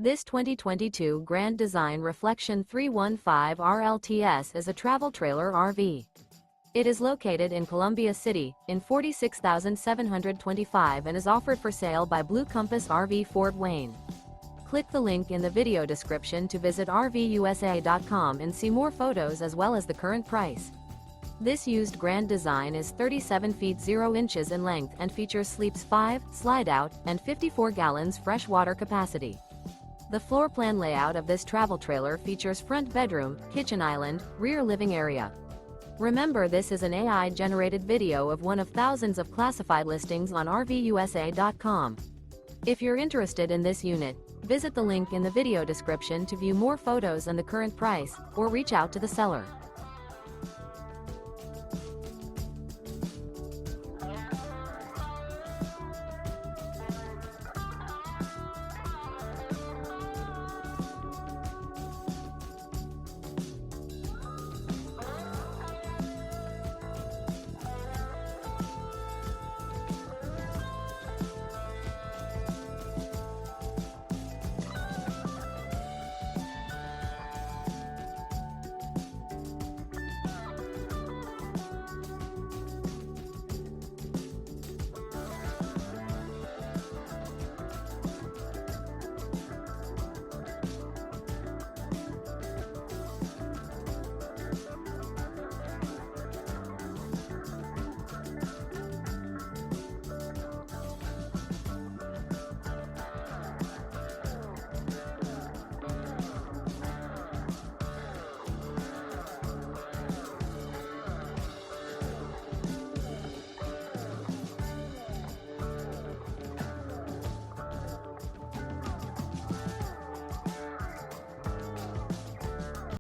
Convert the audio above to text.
This 2022 Grand Design Reflection 315 RLTS is a travel trailer RV. It is located in Columbia City, in 46,725 and is offered for sale by Blue Compass RV Fort Wayne. Click the link in the video description to visit RVUSA.com and see more photos as well as the current price. This used Grand Design is 37 feet 0 inches in length and features sleeps 5, slide-out, and 54 gallons fresh water capacity. The floor plan layout of this travel trailer features front bedroom, kitchen island, rear living area. Remember, this is an AI-generated video of one of thousands of classified listings on RVUSA.com. If you're interested in this unit, visit the link in the video description to view more photos and the current price, or reach out to the seller.